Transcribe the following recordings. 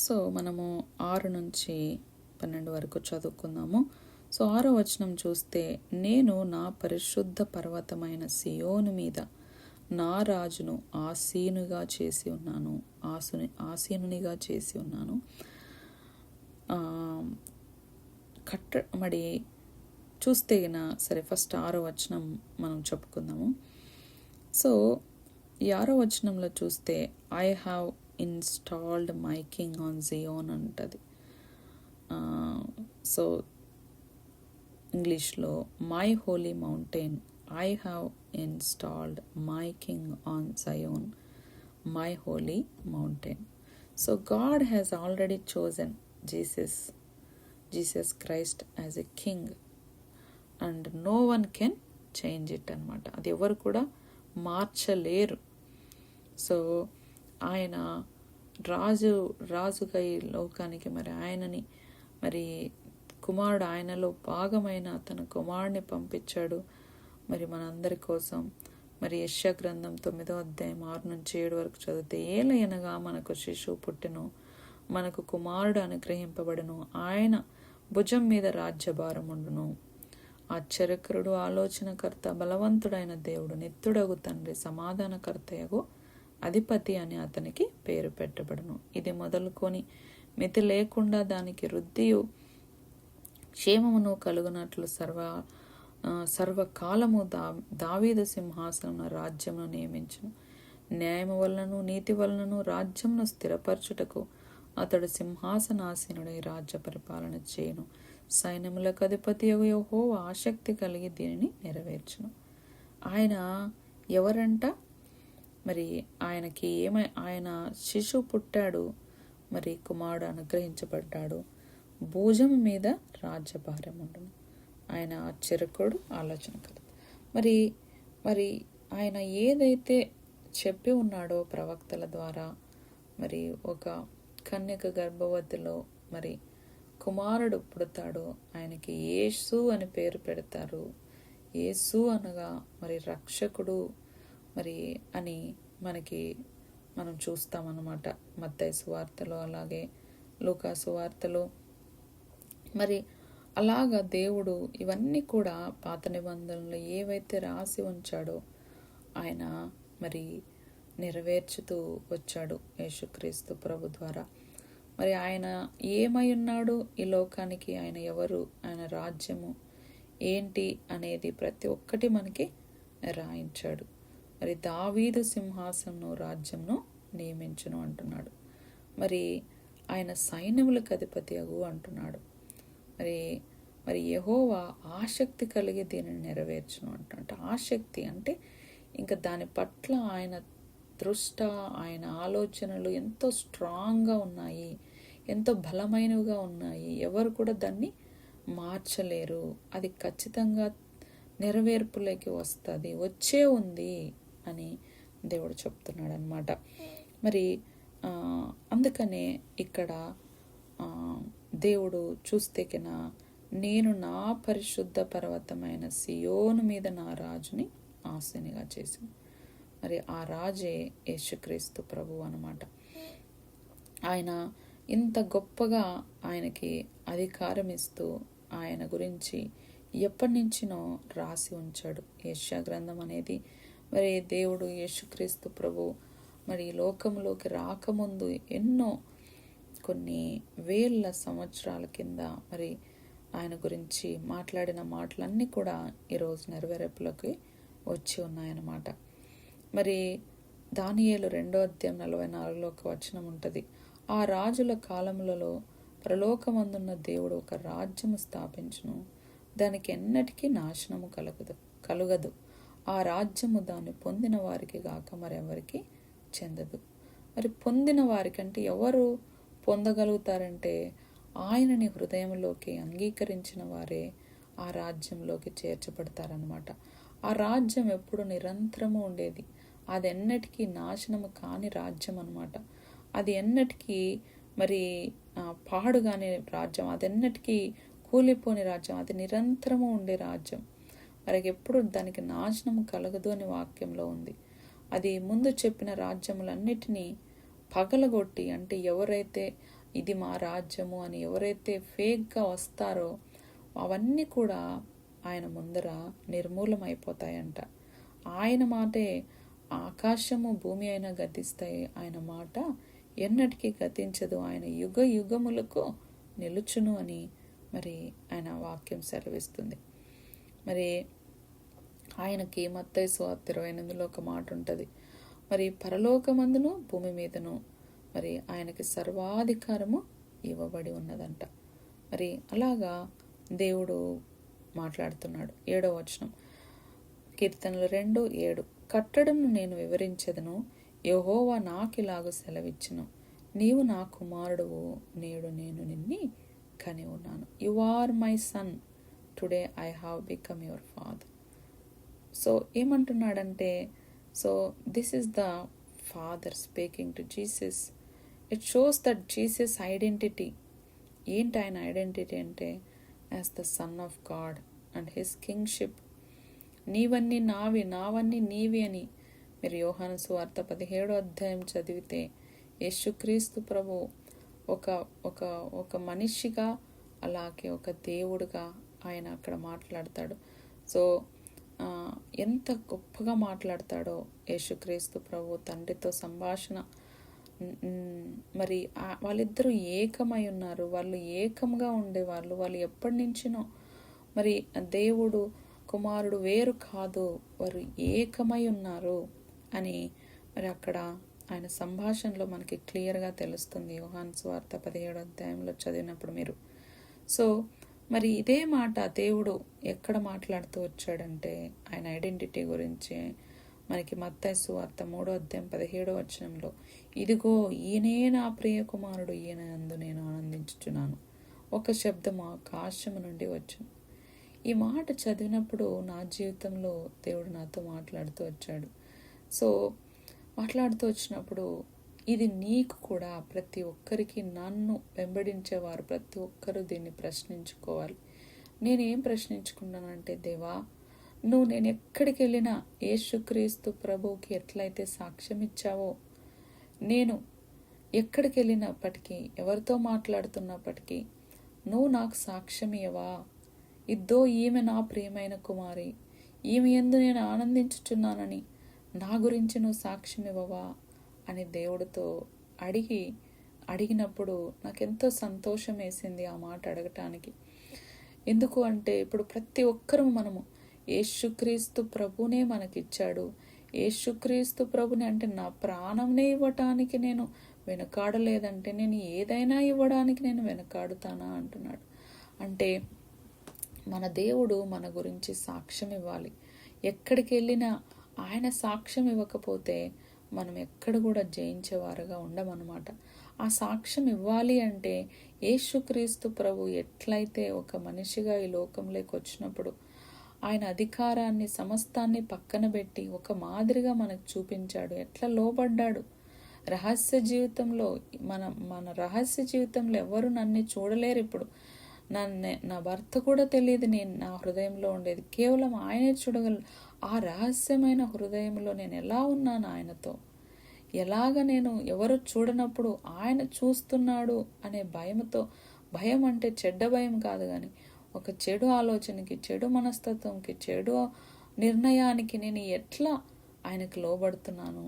So మనము 6 నుంచి 12 వరకు చదువుకుందాము. సో 6వ వచనం చూస్తే, నేను నా పరిశుద్ధ పర్వతమైన సియోను మీద నా రాజును ఆసీనునిగా చేసి ఉన్నాను. మరి చూస్తే సరే, ఫస్ట్ 6వ వచనం మనం చెప్పుకుందాము. సో ఈ 6వ వచనంలో చూస్తే, I have installed my king on Zion అంటది. సో ఇంగ్లీష్లో, my holy mountain, I have installed my king on Zion, my holy mountain. So God has already chosen Jesus Christ as a king and no one can change it అనమాట. అది ఎవరు కూడా మార్చలేరు. So ఆయన రాజుగా ఈ లోకానికి ఆయనని కుమారుడు, ఆయనలో భాగమైన తన కుమారుడిని పంపించాడు మనందరి కోసం. యెషయా గ్రంథం 9వ అధ్యాయం 6 నుంచి 7 వరకు చదివితే, ఏలయనగా మనకు శిశువు పుట్టెను, మనకు కుమారుడు అనుగ్రహింపబడును, ఆయన భుజం మీద రాజ్యభారం ఉండును. ఆశ్చర్యకరుడు, ఆలోచనకర్త, బలవంతుడైన దేవుడు, నిత్యుడగు తండ్రి, సమాధానకర్తయగు అధిపతి అని అతనికి పేరు పెట్టబడును. ఇది మొదలుకొని మితి లేకుండా దానికి వృద్ధియు క్షేమమును కలుగునట్లు సర్వకాలము దావీదు సింహాసనం రాజ్యమును నియమించును. న్యాయము వలనను నీతి వలనను రాజ్యమును స్థిరపరచుటకు అతడు సింహాసనాసీనుడై రాజ్య పరిపాలన చేయును. సైన్యములకు అధిపతి యెహోవా ఆసక్తి కలిగి దీనిని నెరవేర్చును. ఆయన ఎవరంట? ఆయన శిశువు పుట్టాడు, కుమారుడు అనుగ్రహించబడ్డాడు, భుజం మీద రాజ్యభారం ఉండును. ఆయన ఆశ్చర్యకుడు, ఆలోచనకర్త. ఆయన ఏదైతే చెప్పి ఉన్నాడో ప్రవక్తల ద్వారా, ఒక కన్యక గర్భవతిలో కుమారుడు పుడతాడు, ఆయనకి యేసు అని పేరు పెడతారు. యేసు అనగా రక్షకుడు అని మనం చూస్తామన్నమాట. మత్తయి సువార్తలో, అలాగే లూకా సువార్తలో. అలాగా దేవుడు ఇవన్నీ కూడా పాత నిబంధనలు ఏవైతే రాసి ఉంచాడో ఆయన నెరవేర్చుతూ వచ్చాడు యేసుక్రీస్తు ప్రభు ద్వారా. ఆయన ఏమై ఉన్నాడు ఈ లోకానికి, ఆయన ఎవరు, ఆయన రాజ్యము ఏంటి అనేది ప్రతి ఒక్కటి మనకి రాయించాడు. దావీదు సింహాసనం రాజ్యంను నియమించును అంటున్నాడు. ఆయన సైన్యములకు అధిపతి అగు అంటున్నాడు. యెహోవా ఆసక్తి కలిగి దీనిని నెరవేర్చును అంటున్నాడు. ఆసక్తి అంటే ఇంకా దాని పట్ల ఆయన దృష్ట, ఆయన ఆలోచనలు ఎంతో స్ట్రాంగ్గా ఉన్నాయి, ఎంతో బలమైనవిగా ఉన్నాయి. ఎవరు కూడా దాన్ని మార్చలేరు. అది ఖచ్చితంగా నెరవేర్పులోకి వచ్చే ఉంది అని దేవుడు చెప్తున్నాడు అనమాట. అందుకనే ఇక్కడ దేవుడు చూస్తే నేను నా పరిశుద్ధ పర్వతమైన సియోను మీద నా రాజుని ఆసీనునిగా చేశాను. ఆ రాజే యేసుక్రీస్తు ప్రభు అనమాట. ఆయన ఇంత గొప్పగా ఆయనకి అధికారం ఇస్తూ ఆయన గురించి ఎప్పటి నుంచినో రాసి ఉంచాడు. యెషయా గ్రంథం అనేది దేవుడు యేసుక్రీస్తు ప్రభు లోకంలోకి రాకముందు ఎన్నో కొన్ని వేల సంవత్సరాల కింద ఆయన గురించి మాట్లాడిన మాటలన్నీ కూడా ఈరోజు నెరవేర్పులోకి వచ్చి ఉన్నాయన్నమాట. దానియేలు 2వ అధ్యాయం 44లో ఒక వచనం ఉంటుంది. ఆ రాజుల కాలములలో పరలోకమందున్న దేవుడు ఒక రాజ్యము స్థాపించును, దానికి ఎన్నటికీ నాశనము కలుగదు. ఆ రాజ్యము దాన్ని పొందిన వారికి గాక మరెవరికి చెందదు. పొందిన వారికంటే ఎవరు పొందగలుగుతారంటే, ఆయనని హృదయంలోకి అంగీకరించిన వారే ఆ రాజ్యంలోకి చేర్చబడతారనమాట. ఆ రాజ్యం ఎప్పుడు నిరంతరము ఉండేది. అది ఎన్నటికీ నాశనము కాని రాజ్యం అనమాట. అది ఎన్నటికీ పాడుగానే రాజ్యం, అది ఎన్నటికీ కూలిపోని రాజ్యం, అది నిరంతరము ఉండే రాజ్యం. ఎప్పుడు దానికి నాశనము కలగదు అని వాక్యంలో ఉంది. అది ముందు చెప్పిన రాజ్యములన్నిటినీ పగలగొట్టి, అంటే ఎవరైతే ఇది మా రాజ్యము అని ఎవరైతే ఫేక్గా వస్తారో అవన్నీ కూడా ఆయన ముందర నిర్మూలమైపోతాయంట. ఆయన మాటే ఆకాశము భూమి అయినా గతిస్తాయి, ఆయన మాట ఎన్నటికీ గతించదు, ఆయన యుగ యుగములకు నిలుచును అని మరి ఆయన వాక్యం సెలవిస్తుంది. మరి ఆయనకి మత్తయి సువార్త 28లో ఒక మాట ఉంటుంది, మరి పరలోకమందును భూమి మీదను మరి ఆయనకి సర్వాధికారము ఇవ్వబడి ఉన్నదంట. మరి అలాగా దేవుడు మాట్లాడుతున్నాడు. 7వ వచనం, కీర్తనలు 2:7, కట్టడను నేను వివరించెదను, యెహోవా నాకిలాగు సెలవిచ్చును, నీవు నా కుమారుడువు, నేడు నేను నిన్ని కని ఉన్నాను. You are my son, today I have become your father. So ఏమంటున్నాడంటే, so this is the father speaking to Jesus. It shows that Jesus identity. ఏంటి ఆయన ఐడెంటిటీ అంటే, as the son of God and his kingship. నీవన్నీ నావి, నావన్నీ నీవి అని మీరు యోహాను సువార్త 17వ అధ్యాయం చదివితే యేసుక్రీస్తు ప్రభు ఒక ఒక ఒక మనిషిగా అలాగే ఒక దేవుడుగా ఆయన అక్కడ మాట్లాడతాడు. సో ఎంత గొప్పగా మాట్లాడతాడో యేసుక్రీస్తు ప్రభు తండ్రితో సంభాషణ. మరి వాళ్ళిద్దరూ ఏకమై ఉన్నారు, వాళ్ళు ఏకంగా ఉండేవాళ్ళు, వాళ్ళు ఎప్పటి నుంచినో. మరి దేవుడు కుమారుడు వేరు కాదు, వారు ఏకమై ఉన్నారు అని మరి అక్కడ ఆయన సంభాషణలో మనకి క్లియర్గా తెలుస్తుంది. యోహాను సువార్త 17వ అధ్యాయంలో చదివినప్పుడు మీరు. సో మరి ఇదే మాట దేవుడు ఎక్కడ మాట్లాడుతూ వచ్చాడంటే ఆయన ఐడెంటిటీ గురించి మనకి మత్తయి సువార్త 3వ అధ్యాయం 17వ వచనంలో, ఇదిగో ఈయనే నా ప్రియ కుమారుడు, ఈయన యందు నేను ఆనందించుచున్నాను, ఒక శబ్దం ఆకాశము నుండి వచ్చును. ఈ మాట చదివినప్పుడు నా జీవితంలో దేవుడు నాతో మాట్లాడుతూ వచ్చాడు. సో మాట్లాడుతూ వచ్చినప్పుడు ఇది నీకు కూడా, ప్రతి ఒక్కరికి, నన్ను వెంబడించేవారు ప్రతి ఒక్కరూ దీన్ని ప్రశ్నించుకోవాలి. నేనేం ప్రశ్నించుకున్నానంటే, దేవా నువ్వు నేను ఎక్కడికి వెళ్ళినా యేసుక్రీస్తు ప్రభువుకి ఎట్లయితే సాక్ష్యం ఇచ్చావో, నేను ఎక్కడికి వెళ్ళినప్పటికీ ఎవరితో మాట్లాడుతున్నప్పటికీ నువ్వు నాకు సాక్ష్యం ఇవ్వవా? ఇద్దో ఈమె నా ప్రియమైన కుమారి, ఈమె యందు నేను ఆనందించుచున్నానని నా గురించి నువ్వు సాక్ష్యం ఇవ్వవా అని దేవుడితో అడిగినప్పుడు నాకెంతో సంతోషం వేసింది ఆ మాట అడగటానికి. ఎందుకు అంటే ఇప్పుడు ప్రతి ఒక్కరూ మనము యేసుక్రీస్తు ప్రభునే మనకిచ్చాడు. యేసుక్రీస్తు ప్రభుని అంటే నా ప్రాణంనే ఇవ్వటానికి నేను వెనకాడలేదంటే నేను ఏదైనా ఇవ్వడానికి నేను వెనకాడుతానా అంటున్నాడు. అంటే మన దేవుడు మన గురించి సాక్ష్యం ఇవ్వాలి. ఎక్కడికి వెళ్ళినా ఆయన సాక్ష్యం ఇవ్వకపోతే మనం ఎక్కడ కూడా జయించేవారుగా ఉండమన్నమాట. ఆ సాక్ష్యం ఇవ్వాలి అంటే యేసుక్రీస్తు ప్రభు ఎట్లయితే ఒక మనిషిగా ఈ లోకంలోకి వచ్చినప్పుడు ఆయన అధికారాన్ని సమస్తాన్ని పక్కన పెట్టి ఒక మాదిరిగా మనకు చూపించాడు, ఎట్లా లోబడ్డాడు. రహస్య జీవితంలో మన రహస్య జీవితంలో ఎవరు నన్ను చూడలేరు. ఇప్పుడు నా భర్త కూడా తెలియదు నేను నా హృదయంలో ఉండేది, కేవలం ఆయనే చూడగలరు. ఆ రహస్యమైన హృదయంలో నేను ఎలా ఉన్నాను ఆయనతో, ఎలాగ నేను ఎవరు చూడనప్పుడు ఆయన చూస్తున్నాడు అనే భయంతో, భయం అంటే చెడ్డ భయం కాదు కానీ ఒక చెడు ఆలోచనకి, చెడు మనస్తత్వంకి, చెడు నిర్ణయానికి నేను ఎట్లా ఆయనకు లోబడుతున్నాను.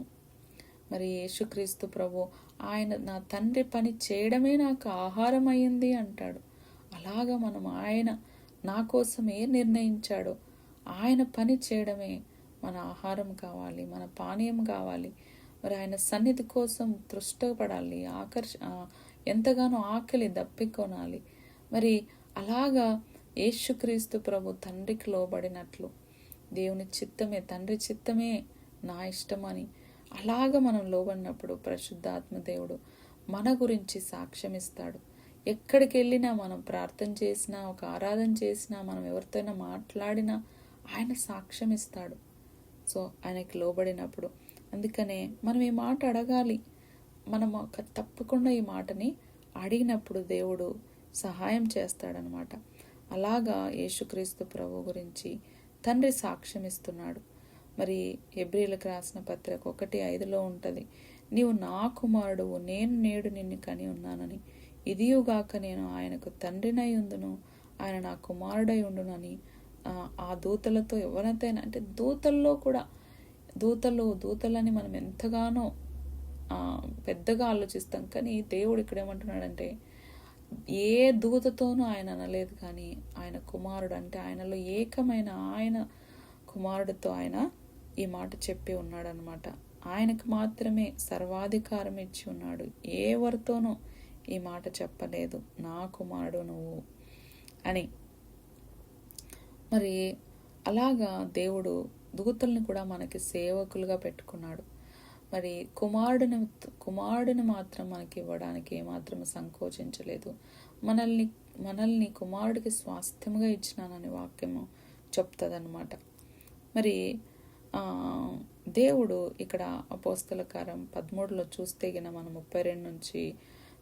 మరి యేసుక్రీస్తు ప్రభు ఆయన నా తండ్రి పని చేయడమే నాకు ఆహారం అయ్యింది అంటాడు. అలాగా మనం ఆయన నా కోసం ఏ నిర్ణయించాడో ఆయన పని చేయడమే మన ఆహారం కావాలి, మన పానీయం కావాలి. మరి ఆయన సన్నిధి కోసం తృష్టపడాలి, ఎంతగానో ఆకలి దప్పికొనాలి. మరి అలాగా యేసుక్రీస్తు ప్రభు తండ్రికి లోబడినట్లు దేవుని చిత్తమే, తండ్రి చిత్తమే నా ఇష్టమని అలాగ మనం లోబడినప్పుడు పరిశుద్ధాత్మ దేవుడు మన గురించి సాక్ష్యం ఇస్తాడు. ఎక్కడికి వెళ్ళినా మనం ప్రార్థన చేసినా, ఒక ఆరాధన చేసినా, మనం ఎవరితోనైనా మాట్లాడినా ఆయన సాక్ష్యం ఇస్తాడు. సో ఆయనకి లోబడినప్పుడు అందుకనే మనం ఈ మాట అడగాలి. మనం తప్పకుండా ఈ మాటని అడిగినప్పుడు దేవుడు సహాయం చేస్తాడనమాట. అలాగా యేసుక్రీస్తు ప్రభు గురించి తండ్రి సాక్ష్యం ఇస్తున్నాడు. మరి హెబ్రీయులకు రాసిన పత్రిక 1:5 ఉంటుంది, నీవు నా కుమారుడువు, నేను నేడు నిన్ను కని ఉన్నానని. ఇదియుగాక నేను ఆయనకు తండ్రినై ఉండును, ఆయన నా కుమారుడై ఉండును అని ఆ దూతలతో ఎవరైతే అంటే దూతల్లో కూడా దూతలని మనం ఎంతగానో పెద్దగా ఆలోచిస్తాం. కానీ దేవుడు ఇక్కడ ఏమంటున్నాడంటే ఏ దూతతోనూ ఆయన అనలేదు, కానీ ఆయన కుమారుడు అంటే ఆయనలో ఏకమైన ఆయన కుమారుడితో ఆయన ఈ మాట చెప్పి ఉన్నాడు అనమాట. ఆయనకు మాత్రమే సర్వాధికారం ఇచ్చి ఉన్నాడు, ఎవరితోనూ ఈ మాట చెప్పలేదు, నా కుమారుడు నువ్వు అని. మరి అలాగా దేవుడు దూతల్ని కూడా మనకి సేవకులుగా పెట్టుకున్నాడు. మరి కుమారుడిని మాత్రం మనకి ఇవ్వడానికి ఏమాత్రం సంకోచించలేదు. మనల్ని కుమారుడికి స్వాస్థ్యముగా ఇచ్చినానని వాక్యము చెప్తుందన్నమాట. మరి దేవుడు ఇక్కడ అపోస్తల కార్యం 13లో చూస్తే గిన మనం 32 నుంచి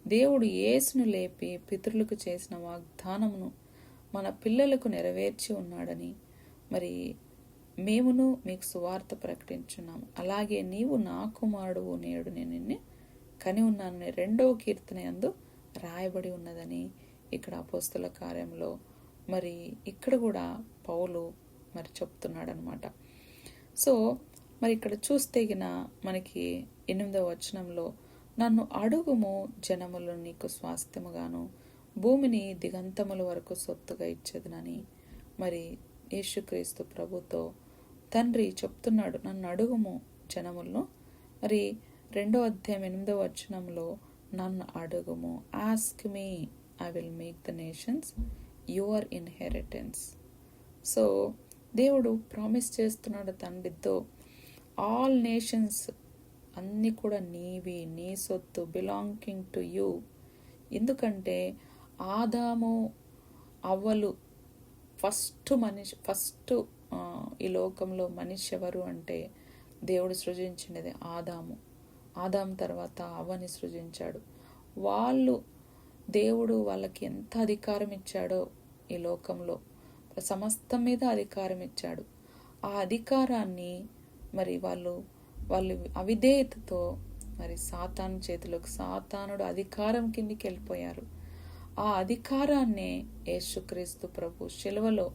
దేవుడు యేసును లేపి పితరులకు చేసిన వాగ్దానమును మన పిల్లలకు నెరవేర్చి ఉన్నాడని, మరి మేమును మీకు సువార్త ప్రకటించున్నాము. అలాగే నీవు నా కుమారుడువు, నేడు నేను నిన్ను కని ఉన్నానని 2వ కీర్తన యందు రాయబడి ఉన్నదని ఇక్కడ అపోస్తల కార్యంలో మరి ఇక్కడ కూడా పౌలు మరి చెప్తున్నాడు అనమాట. సో మరి ఇక్కడ చూస్తే గిన మనకి 8వ వచనంలో నన్ను అడుగుము, జనములు నీకు స్వాస్థ్యముగాను భూమిని దిగంతముల వరకు సొత్తుగా ఇచ్చేదనని మరి యేసుక్రీస్తు ప్రభుతో తండ్రి చెప్తున్నాడు. నన్ను అడుగుము జనములను. మరి 2వ అధ్యాయం 8వ వచనంలో నన్ను అడుగుము, ask me, I will make the nations your inheritance. So దేవుడు ప్రామిస్ చేస్తున్నాడు తండ్రితో, ఆల్ నేషన్స్ అన్నీ కూడా నీవి, నీ సొత్తు, బిలాంగింగ్ టు యూ. ఎందుకంటే ఆదాము అవ్వలు ఫస్ట్ ఈ లోకంలో మనిషి ఎవరు అంటే దేవుడు సృజించినది ఆదాము తర్వాత అవ్వని సృజించాడు. దేవుడు వాళ్ళకి ఎంత అధికారం ఇచ్చాడో ఈ లోకంలో సమస్తం మీద అధికారం ఇచ్చాడు. ఆ అధికారాన్ని మరి వాళ్ళు అవిధేయతతో మరి సాతాను చేతిలోకి, సాతానుడు అధికారం కిందికి వెళ్ళిపోయారు. ఆ అధికారాన్నే యేసుక్రీస్తు ప్రభు శిలువలో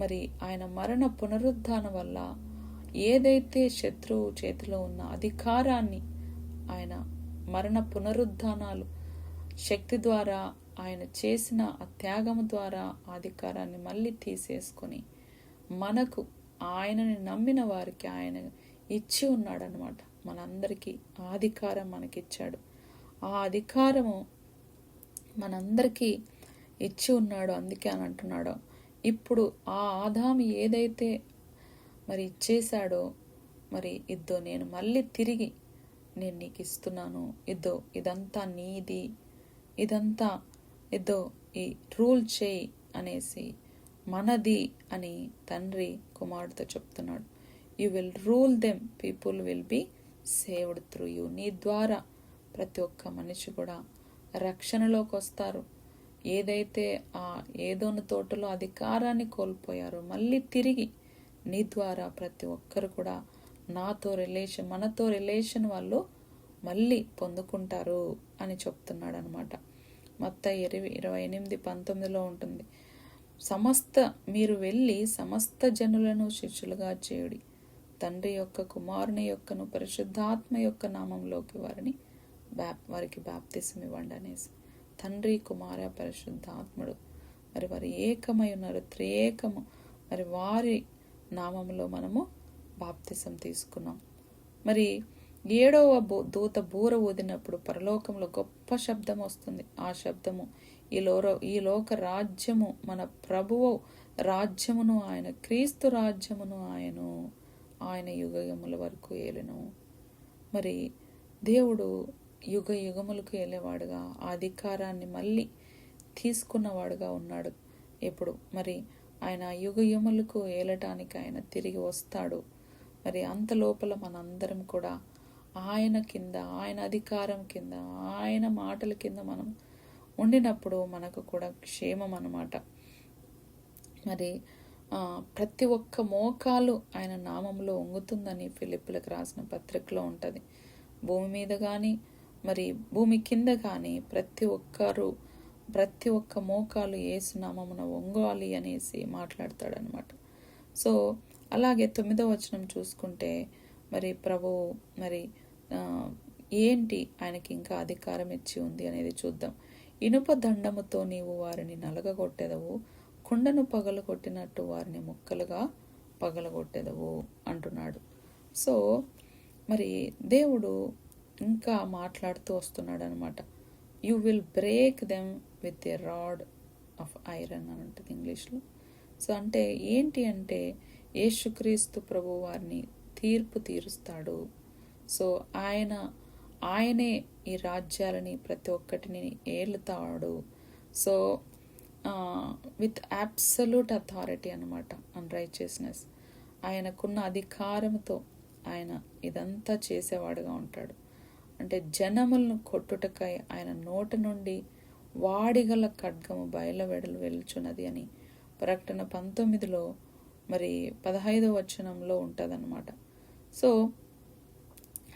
మరి ఆయన మరణ పునరుద్ధానం వల్ల ఏదైతే శత్రువు చేతిలో ఉన్న అధికారాన్ని ఆయన మరణ పునరుద్ధానాలు శక్తి ద్వారా ఆయన చేసిన ఆ త్యాగము ద్వారా ఆ అధికారాన్ని మళ్ళీ తీసేసుకొని మనకు ఆయనని నమ్మిన వారికి ఆయన ఇచ్చి ఉన్నాడనమాట. మనందరికీ ఆ అధికారం మనకిచ్చాడు. ఆ అధికారము మనందరికీ ఇచ్చి ఉన్నాడు. అందుకే అని అంటున్నాడు, ఇప్పుడు ఆ ఆదాము ఏదైతే మరి ఇచ్చేశాడో మరి ఇద్దో నేను మళ్ళీ తిరిగి నేను నీకు ఇస్తున్నాను, ఇద్దో ఇదంతా నీది, ఇదంతా ఇద్దో ఈ రూల్ చేయి అనేసి మనది అని తండ్రి కుమారుడితో చెప్తున్నాడు. You will rule them, people will be saved through you. నీ ద్వారా ప్రతి ఒక్క మనిషి కూడా రక్షణలోకి వస్తారు. ఏదైతే ఆ ఏదోను తోటలో అధికారాన్ని కోల్పోయారో మళ్ళీ తిరిగి నీ ద్వారా ప్రతి ఒక్కరు కూడా మనతో రిలేషన్ వాళ్ళు మళ్ళీ పొందుకుంటారు అని చెప్తున్నాడు అనమాట. మత్తయి 28:19 ఉంటుంది, మీరు వెళ్ళి సమస్త జనులను శిష్యులుగా చేయుడి, తండ్రి యొక్క, కుమారుని యొక్కను, పరిశుద్ధాత్మ యొక్క నామంలోకి వారికి బాప్తిసం ఇవ్వండి అనేసి. తండ్రి, కుమార, పరిశుద్ధాత్ముడు మరి వారు ఏకమై ఉన్నారు, త్రియేకము. మరి వారి నామంలో మనము బాప్తిసం తీసుకున్నాం. మరి 7వ దూత బూర ఊదినప్పుడు పరలోకంలో గొప్ప శబ్దం వస్తుంది. ఆ శబ్దము ఈ లోక రాజ్యము, మన ప్రభువు రాజ్యమును, ఆయన క్రీస్తు రాజ్యమును ఆయన యుగముల వరకు ఏలెను. మరి దేవుడు యుగములకు ఏలేవాడుగా ఆ అధికారాన్ని మళ్ళీ తీసుకున్నవాడుగా ఉన్నాడు. ఇప్పుడు మరి ఆయన యుగములకు ఏలటానికి ఆయన తిరిగి వస్తాడు. మరి అంత లోపల మనందరం కూడా ఆయన కింద, ఆయన అధికారం కింద, ఆయన మాటల కింద మనం ఉండినప్పుడు మనకు కూడా క్షేమం అన్నమాట. మరి ప్రతి ఒక్క మోకాలు ఆయన నామంలో ఉంగుతుందని ఫిలిప్పులకు రాసిన పత్రికలో ఉంటుంది. భూమి మీద కానీ మరి భూమి కింద కానీ ప్రతి ఒక్క మోకాలు యేసు నామమున వంగాలి అనేసి మాట్లాడతాడనమాట. సో అలాగే 9వ వచనం చూసుకుంటే మరి ప్రభువు మరి ఏంటి ఆయనకి ఇంకా అధికారం ఇచ్చి ఉంది అనేది చూద్దాం. ఇనుప దండముతో నీవు వారిని నలగగొట్టెదవు, కుండను పగలగొట్టినట్టు వారిని ముక్కలుగా పగలగొట్టెదవు అంటున్నాడు. సో మరి దేవుడు ఇంకా మాట్లాడుతూ వస్తున్నాడు అనమాట. You will break them with a rod of iron అని ఉంటుంది ఇంగ్లీష్లో. సో అంటే ఏంటి అంటే యేసుక్రీస్తు ప్రభు వారిని తీర్పు తీరుస్తాడు. సో ఆయనే ఈ రాజ్యాలని ప్రతి ఒక్కటిని ఏలుతాడు. సో విత్ అబ్సల్యూట్ అథారిటీ అనమాట, అండ్ రైచియస్నెస్. ఆయనకున్న అధికారంతో ఆయన ఇదంతా చేసేవాడుగా ఉంటాడు. అంటే జనములను కొట్టుటకై ఆయన నోటి నుండి వాడిగల ఖడ్గము బయలువెడలు వెలుచున్నది అని ప్రకటన 19లో మరి 15వ వచనంలో ఉంటుందన్నమాట. సో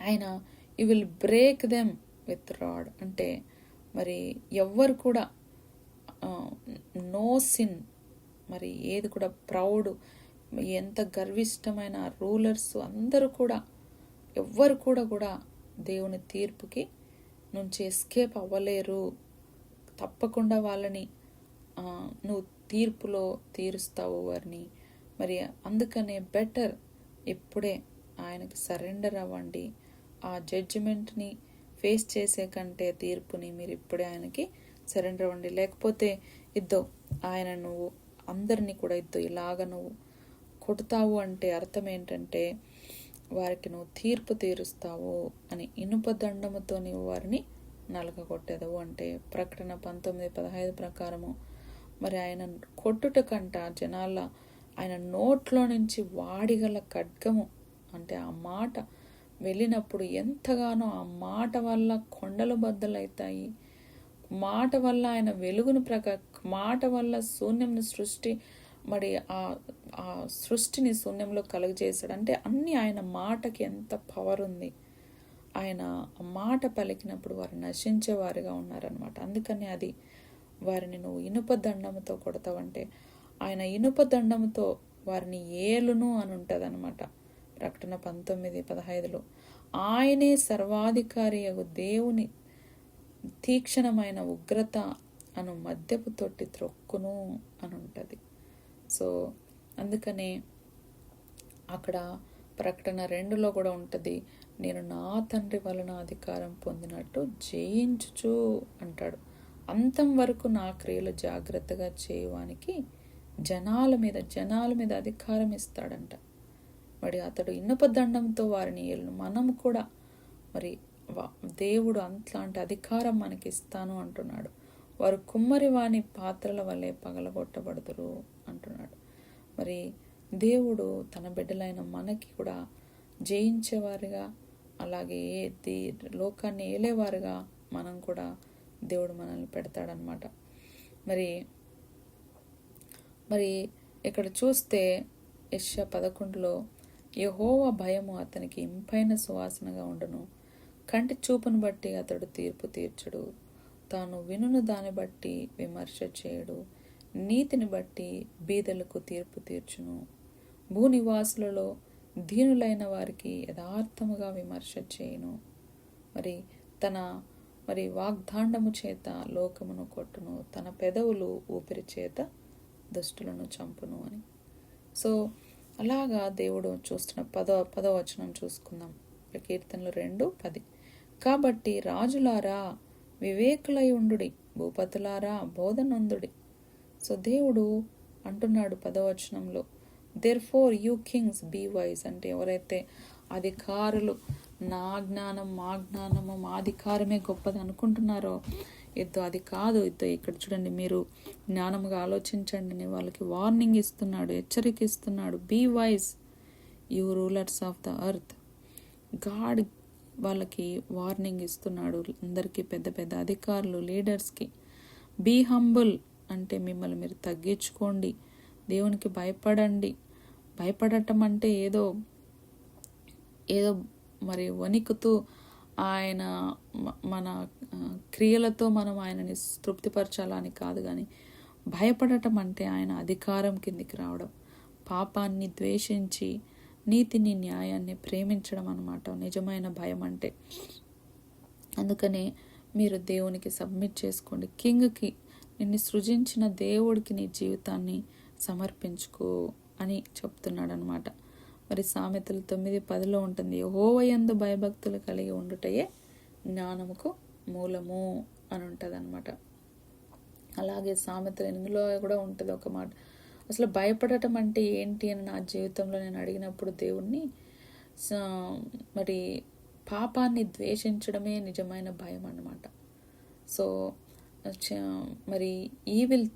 ఆయన you will break them with rod అంటే మరి ఎవ్వరు కూడా నో సిన్, మరి ఏది కూడా ప్రౌడ్, ఎంత గర్విష్టమైన రూలర్స్ అందరూ కూడా ఎవ్వరు కూడా దేవుని తీర్పుకి నుంచి ఎస్కేప్ అవ్వలేరు. తప్పకుండా వాళ్ళని నువ్వు తీర్పులో తీరుస్తావు వారిని. మరి అందుకనే బెటర్ ఇప్పుడే ఆయనకి సరెండర్ అవ్వండి. ఆ జడ్జిమెంట్ని ఫేస్ చేసే కంటే తీర్పుని మీరు ఇప్పుడే ఆయనకి సరెండర్ అవ్వండి. లేకపోతే ఆయన నువ్వు అందరినీ కూడా ఇలాగ నువ్వు కొడతావు అంటే అర్థం ఏంటంటే వారికి నువ్వు తీర్పు తీరుస్తావు అని. ఇనుప దండముతో నీవు వారిని నలగగొట్టేదవు అంటే ప్రకటన 19:15 ప్రకారము మరి ఆయన కొట్టుట కంట జనాల ఆయన నోట్లో నుంచి వాడిగల ఖడ్గము అంటే ఆ మాట వెళ్ళినప్పుడు ఎంతగానో ఆ మాట వల్ల కొండలు బద్దలవుతాయి. మాట వల్ల ఆయన వెలుగును మాట వల్ల శూన్యంను మరి ఆ సృష్టిని శూన్యంలో కలుగజేశాడు. అంటే అన్ని ఆయన మాటకి ఎంత పవర్ ఉంది. ఆయన ఆ మాట పలికినప్పుడు వారు నశించేవారుగా ఉన్నారనమాట. అందుకని అది వారిని నువ్వు ఇనుప దండముతో కొడతావంటే ఆయన ఇనుప దండముతో వారిని ఏలును అని ఉంటుంది అనమాట. ప్రకటన 19:15లో ఆయనే సర్వాధికారి దేవుని తీక్షణమైన ఉగ్రత అను మద్యపు తొట్టి త్రొక్కును అని ఉంటుంది. సో అందుకనే అక్కడ ప్రకటన 2లో కూడా ఉంటుంది, నేను నా తండ్రి వలన అధికారం పొందినట్టు జయించుచు అంటాడు. అంతం వరకు నా క్రియలు జాగ్రత్తగా చేయడానికి జనాల మీద అధికారం ఇస్తాడంట. మరి అతడు ఇనుప దండంతో వారిని ఏలును. మనం కూడా మరి దేవుడు అంతలాంటి అధికారం మనకి ఇస్తాను అంటున్నాడు. వారు కుమ్మరి వాని పాత్రల వల్లే పగలగొట్టబడుదురు అంటున్నాడు. మరి దేవుడు తన బిడ్డలైన మనకి కూడా జయించేవారుగా, అలాగే లోకాన్ని ఏలేవారుగా మనం కూడా దేవుడు మనల్ని పెడతాడనమాట. మరి ఇక్కడ చూస్తే యెషయా 11లో యెహోవా భయము అతనికి ఇంపైన సువాసనగా ఉండును, కంటి చూపును బట్టి అతడు తీర్పు తీర్చుడు, తాను వినును దాన్ని బట్టి విమర్శ చేయుడు, నీతిని బట్టి బీదలకు తీర్పు తీర్చును, భూనివాసులలో దీనులైన వారికి యథార్థముగా విమర్శ చేయును, మరి వాగ్దాండము చేత లోకమును కొట్టును, తన పెదవులు ఊపిరి చేత దుష్టులను చంపును అని. సో అలాగా దేవుడు చూస్తున్న 10వ వచనం చూసుకుందాం. కీర్తనలు 2:10 కాబట్టి రాజులారా వివేకులై ఉండుడి, భూపతులారా బోధనొందుడి. సో దేవుడు అంటున్నాడు 10వ వచనంలో, therefore you kings be wise అంటే ఎవరైతే అధికారులు నా జ్ఞానం మా జ్ఞానము మా అధికారమే గొప్పది అనుకుంటున్నారో అది కాదు. ఇక్కడ చూడండి, మీరు జ్ఞానముగా ఆలోచించండి అని వాళ్ళకి వార్నింగ్ ఇస్తున్నాడు, హెచ్చరిక ఇస్తున్నాడు. Be wise you rulers of the earth. God వాళ్ళకి వార్నింగ్ ఇస్తున్నాడు, అందరికీ పెద్ద పెద్ద అధికారులు లీడర్స్కి. బీ హంబుల్ అంటే మిమ్మల్ని మీరు తగ్గించుకోండి, దేవునికి భయపడండి. భయపడటం అంటే ఏదో మరి వణికుతూ ఆయన మన క్రియలతో మనం ఆయనని తృప్తిపరచాలని కాదు, కానీ భయపడటం అంటే ఆయన అధికారం కిందికి రావడం, పాపాన్ని ద్వేషించి నీతిని న్యాయాన్ని ప్రేమించడం అన్నమాట నిజమైన భయం అంటే. అందుకనే మీరు దేవునికి సబ్మిట్ చేసుకోండి. కింగ్కి, నిన్ను సృజించిన దేవుడికి నీ జీవితాన్ని సమర్పించుకో అని చెప్తున్నాడు అనమాట. మరి సామెతలు 9:10 ఉంటుంది, యెహోవా యందు భయభక్తులు కలిగి ఉండుటయే జ్ఞానముకు మూలము అని ఉంటుంది అనమాట. అలాగే సామెతలు 8లో కూడా ఉంటుంది ఒక మాట. అసలు భయపడటం అంటే ఏంటి అని నా జీవితంలో నేను అడిగినప్పుడు దేవుణ్ణి, మరి పాపాన్ని ద్వేషించడమే నిజమైన భయం అన్నమాట. సో మరి ఈవిల్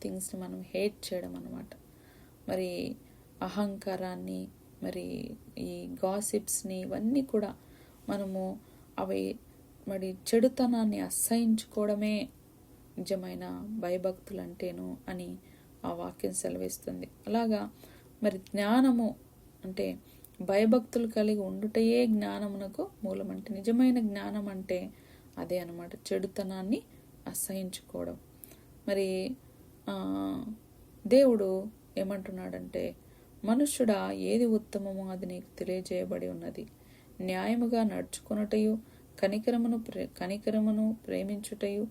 థింగ్స్ని మనం హేట్ చేయడం అన్నమాట. మరి అహంకారాన్ని, మరి ఈ గాసిప్స్ని, ఇవన్నీ కూడా మనము అవి మరి చెడుతనాన్ని అసహించుకోవడమే నిజమైన భయభక్తులు అంటేను అని ఆ వాక్యం సెలవిస్తుంది. అలాగా మరి జ్ఞానము అంటే భయభక్తులు కలిగి ఉండుటయే జ్ఞానమునకు మూలం. అంటే నిజమైన జ్ఞానం అంటే అదే అనమాట, చెడుతనాన్ని అసహించుకోవడం. మరి దేవుడు ఏమంటున్నాడంటే, మనుష్యుడా, ఏది ఉత్తమమో అది నీకు తెలియజేయబడి ఉన్నది. న్యాయముగా నడుచుకొనుటయు, కనికరమును ప్రేమించుటయు,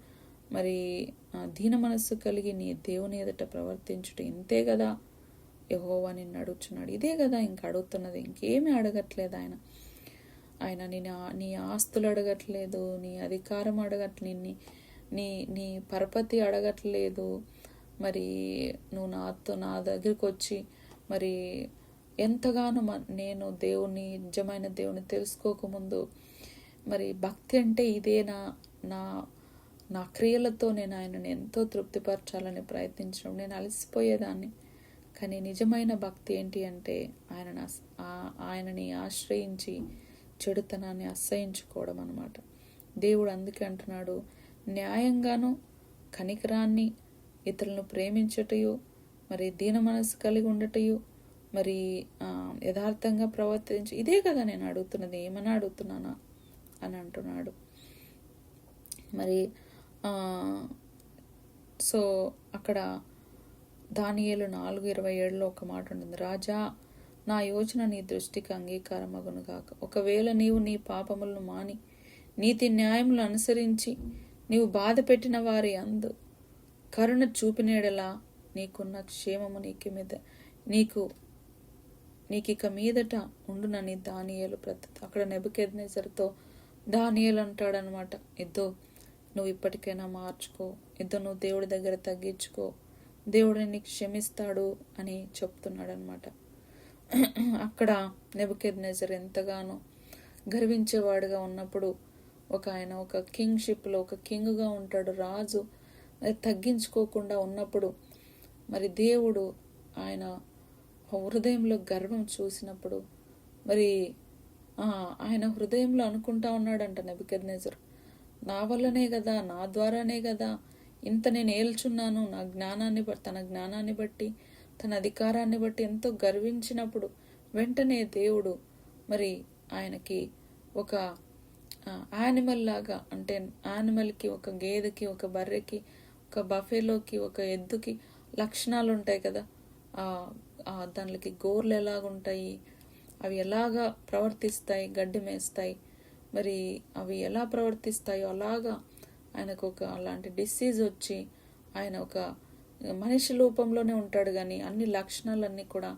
మరి దీన మనస్సు కలిగి నీ దేవుని ఎదుట ప్రవర్తించుట, ఇంతే కదా యెహోవా నిన్ను అడుగుచున్నాడు. ఇదే కదా ఇంక అడుగుతున్నది, ఇంకేమీ అడగట్లేదు ఆయన నీ ఆస్తులు అడగట్లేదు, నీ అధికారం అడగట్లేదు, నీ పరపతి అడగట్లేదు. మరి నువ్వు నా దగ్గరికి వచ్చి మరి ఎంతగానో నేను నిజమైన దేవుని తెలుసుకోకముందు మరి భక్తి అంటే ఇదేనా, నా క్రియలతో నేను ఆయనను ఎంతో తృప్తిపరచాలని ప్రయత్నించడం, నేను అలసిపోయేదాన్ని. కానీ నిజమైన భక్తి ఏంటి అంటే ఆయనని ఆశ్రయించి చెడుతనాన్ని అసహించుకోవడం అన్నమాట. దేవుడు అందుకే అంటున్నాడు, న్యాయంగాను కనికరాన్ని, ఇతరులను ప్రేమించుటయు, మరి దీన మనసు కలిగి ఉండటయు, మరి యథార్థంగా ప్రవర్తించు, ఇదే కదా నేను అడుగుతున్నది, ఏమన్నా అడుగుతున్నానా అని అంటున్నాడు. మరి సో అక్కడ దానియేలు 4:27 ఒక మాట ఉంటుంది, రాజా, నా యోచన నీ దృష్టికి అంగీకారమగునుగాక. ఒకవేళ నీవు నీ పాపములను మాని నీతి న్యాయములు అనుసరించి నీవు బాధ పెట్టిన వారి అందు కరుణ చూపినేడలా నీకున్న క్షేమము నీకిక మీదట ఉండునని దానియేలు అక్కడ నెబుకద్నెజరుతో దానియేలు అంటాడనమాట, నువ్వు ఇప్పటికైనా మార్చుకో, నువ్వు దేవుడి దగ్గర తగ్గించుకో, దేవుడు నీకు క్షమిస్తాడు అని చెప్తున్నాడు అనమాట. అక్కడ నెబుకద్నెజరు ఎంతగానో గర్వించేవాడుగా ఉన్నప్పుడు, ఆయన ఒక కింగ్షిప్లో ఒక కింగ్గా ఉంటాడు, రాజు తగ్గించుకోకుండా ఉన్నప్పుడు, మరి దేవుడు ఆయన హృదయంలో గర్వం చూసినప్పుడు, మరి ఆయన హృదయంలో అనుకుంటా ఉన్నాడంట నెబుకద్నెజరు, నా వల్లనే కదా, నా ద్వారానే కదా ఇంత నేను ఏల్చున్నాను, తన జ్ఞానాన్ని బట్టి, తన అధికారాన్ని బట్టి ఎంతో గర్వించినప్పుడు వెంటనే దేవుడు మరి ఆయనకి ఒక యానిమల్ లాగా, అంటే యానిమల్కి, ఒక గేదెకి, ఒక బర్రెకి, ఒక బఫేలోకి, ఒక ఎద్దుకి లక్షణాలు ఉంటాయి కదా, దానికి గోర్లు ఎలాగుంటాయి, అవి ఎలాగా ప్రవర్తిస్తాయి, గడ్డి మేస్తాయి, మరి అవి ఎలా ప్రవర్తిస్తాయో అలాగా ఆయనకు అలాంటి డిసీజ్ వచ్చి ఆయన ఒక మనిషి రూపంలోనే ఉంటాడు, కానీ అన్ని లక్షణాలన్నీ కూడా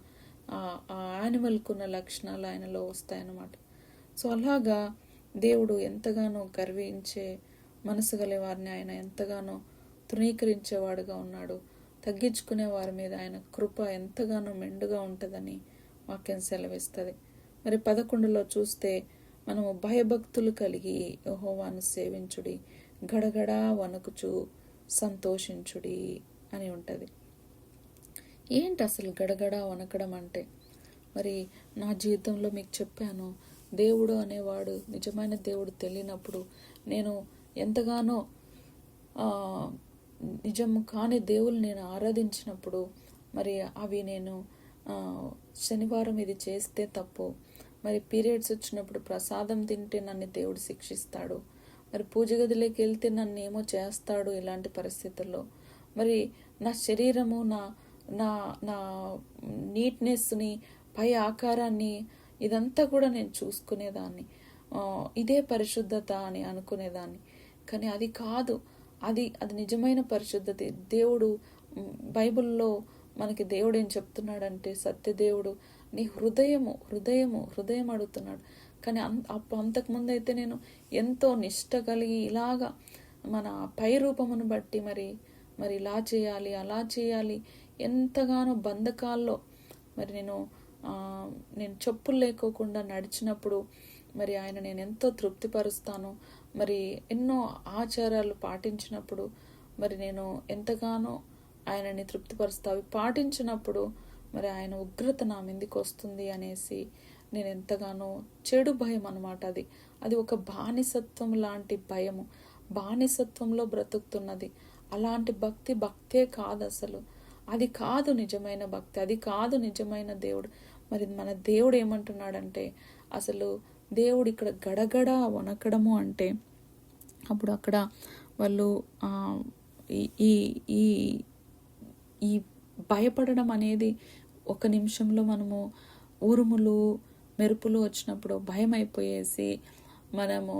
ఆ యానిమల్కు ఉన్న లక్షణాలు ఆయనలో వస్తాయన్నమాట. సో అలాగా దేవుడు ఎంతగానో గర్వించే మనసు గల వారిని ఆయన ఎంతగానో తృణీకరించేవాడుగా ఉన్నాడు. తగ్గించుకునే వారి మీద ఆయన కృప ఎంతగానో మెండుగా ఉంటుందని వాక్యం సెలవిస్తుంది. మరి 11లో చూస్తే మనము భయభక్తులు కలిగి యెహోవాను సేవించుడి, గడగడా వణకుచు సంతోషించుడి అని ఉంటుంది. ఏంటి అసలు గడగడా వణకడం అంటే? మరి నా జీవితంలో మీకు చెప్పాను, దేవుడు అనేవాడు, నిజమైన దేవుడు తెలియనప్పుడు నేను ఎంతగానో నిజము కాని దేవుళ్ళు నేను ఆరాధించినప్పుడు, మరి అవి నేను శనివారం ఇది చేస్తే తప్పు, మరి పీరియడ్స్ వచ్చినప్పుడు ప్రసాదం తింటే నన్ను దేవుడు శిక్షిస్తాడు, మరి పూజ గదిలోకి వెళ్తే నన్ను ఏమో చేస్తాడు. ఇలాంటి పరిస్థితుల్లో మరి నా శరీరము, నా నా నా నీట్నెస్ని, పై ఆకారాన్ని, ఇదంతా కూడా నేను చూసుకునేదాన్ని. ఇదే పరిశుద్ధత అని అనుకునేదాన్ని. కానీ అది కాదు. అది నిజమైన పరిశుద్ధత. దేవుడు బైబిల్లో మనకి దేవుడు ఏం చెప్తున్నాడంటే, సత్యదేవుడు నీ హృదయం అడుగుతున్నాడు. కానీ అంతకుముందు అయితే నేను ఎంతో నిష్ట కలిగి ఇలాగా మన పై రూపమును బట్టి మరి ఇలా చేయాలి, అలా చేయాలి, ఎంతగానో బంధకాల్లో మరి నేను చెప్పులు లేకోకుండా నడిచినప్పుడు మరి ఆయన నేను ఎంతో తృప్తిపరుస్తాను. మరి ఎన్నో ఆచారాలు పాటించినప్పుడు మరి నేను ఎంతగానో ఆయనని తృప్తిపరుస్తా. అవి పాటించినప్పుడు మరి ఆయన ఉగ్రత నా మీదకి వస్తుంది అనేసి నేను ఎంతగానో, చెడు భయం అన్నమాట. అది ఒక బానిసత్వం లాంటి భయము. బానిసత్వంలో బ్రతుకుతున్నది. అలాంటి భక్తే కాదు అసలు. అది కాదు నిజమైన భక్తి, అది కాదు నిజమైన దేవుడు. మరి మన దేవుడు ఏమంటున్నాడంటే, అసలు దేవుడు ఇక్కడ గడగడ వణకడము అంటే, అప్పుడు అక్కడ వాళ్ళు ఈ ఈ ఈ భయపడడం అనేది ఒక నిమిషంలో మనము ఉరుములు మెరుపులు వచ్చినప్పుడు భయం అయిపోయేసి మనము